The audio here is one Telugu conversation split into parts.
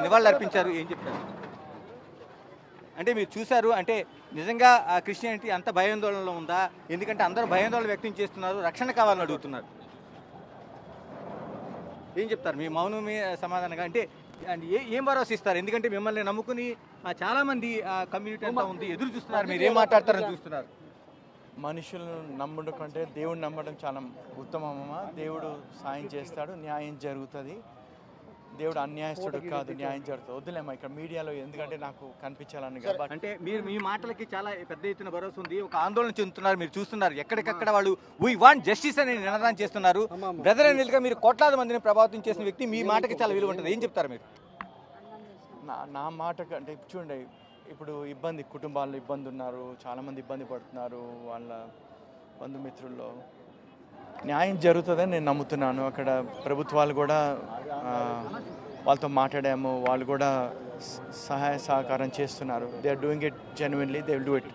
నివాళులు అర్పించారు. ఏం చెప్తారు? అంటే మీరు చూశారు అంటే నిజంగా ఆ క్రిస్టియానిటీ అంత భయాందోళనలో ఉందా? ఎందుకంటే అందరూ భయాందోళన వ్యక్తం చేస్తున్నారు, రక్షణ కావాలని అడుగుతున్నారు. ఏం చెప్తారు? మీ మౌనమే సమాధానంగా అంటే ఏం భరోసా ఇస్తారు? ఎందుకంటే మిమ్మల్ని నమ్ముకుని చాలామంది కమ్యూనిటీ అంతా ఉంది, ఎదురు చూస్తున్నారు, మీరు ఏం మాట్లాడతారని చూస్తున్నారు. మనుషులను నమ్మడం కంటే దేవుడు నమ్మడం చాలా ఉత్తమమా. దేవుడు సాయం చేస్తాడు, న్యాయం జరుగుతుంది. దేవుడు అన్యాయస్తుడు కాదు, న్యాయం జరుగుతుంది. వద్దులేమ్మా ఇక్కడ మీడియాలో, ఎందుకంటే నాకు కనిపించాలని కాబట్టి. అంటే మీరు మీ మాటలకి చాలా పెద్ద ఎత్తున భరోసా ఉంది, ఒక ఆందోళన చెందుతున్నారు, మీరు చూస్తున్నారు ఎక్కడికక్కడ వాళ్ళు వీ వాంట్ జస్టిస్ అని నినాదం చేస్తున్నారు. బ్రదర్ అనిల్గా మీరు కోట్లాది మందిని ప్రభావితం చేసిన వ్యక్తి, మీ మాటకి చాలా విలువ ఉంటుంది. ఏం చెప్తారు మీరు? నా మాటకు అంటే చూడండి, ఇప్పుడు కుటుంబాల్లో ఇబ్బంది ఉన్నారు, చాలామంది ఇబ్బంది పడుతున్నారు, వాళ్ళ బంధుమిత్రుల్లో న్యాయం జరుగుతుందని నేను నమ్ముతున్నాను. అక్కడ ప్రభుత్వాలు కూడా వాళ్ళతో మాట్లాడాము, వాళ్ళు కూడా సహాయ సహకారం చేస్తున్నారు. They are doing it genuinely, they will do it.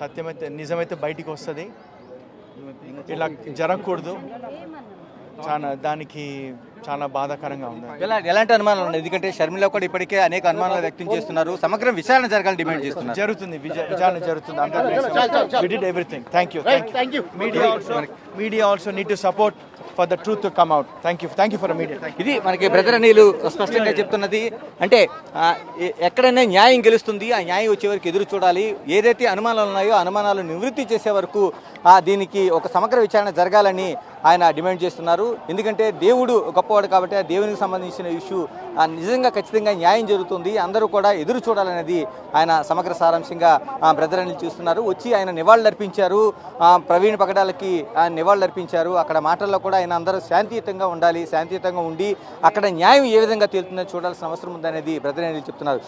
సత్యమైతే నిజమైతే బయటికి వస్తుంది, ఇలా జరగకూడదు. దానికి చాలా బాధాకరంగా ఉంది. ఎలాంటి అనుమానాలు ఉన్నాయి? ఎందుకంటే షర్మిల కూడా ఇప్పటికే అనేక అనుమానాలు వ్యక్తం చేస్తున్నారు, సమగ్ర విచారణ జరగాలని డిమాండ్ చేస్తున్నారు. జరుగుతుంది, విచారణ జరుగుతుంది. We did everything. Thank you. Media also need to support for the truth to come out. Thank you for the media. ఇది మనకి బ్రదర్ అనిలు స్పష్టంగా చెప్తున్నది. అంటే ఎక్కడైనా న్యాయం గెలుస్తుంది, ఆ న్యాయం వచ్చే వరకు ఎదురు చూడాలి. ఏదైతే అనుమానాలు ఉన్నాయో అనుమానాలు నివృత్తి చేసే వరకు దీనికి ఒక సమగ్ర విచారణ జరగాలని ఆయన డిమాండ్ చేస్తున్నారు. ఎందుకంటే దేవుడు గొప్పవాడు కాబట్టి ఆ దేవునికి సంబంధించిన ఇష్యూ నిజంగా ఖచ్చితంగా న్యాయం జరుగుతుంది, అందరూ కూడా ఎదురు చూడాలనేది ఆయన సమగ్ర సారాంశంగా బ్రదర్ అనిల్ చూస్తున్నారు. వచ్చి ఆయన నివాళులు అర్పించారు, ప్రవీణ్ పగడాలకి నివాళులు అర్పించారు. అక్కడ మాటల్లో కూడా ఆయన అందరూ శాంతియుతంగా ఉండాలి, శాంతియుతంగా ఉండి అక్కడ న్యాయం ఏ విధంగా తేలుతుందని చూడాల్సిన అవసరం ఉందనేది బ్రదర్ అనిల్ చెప్తున్నారు.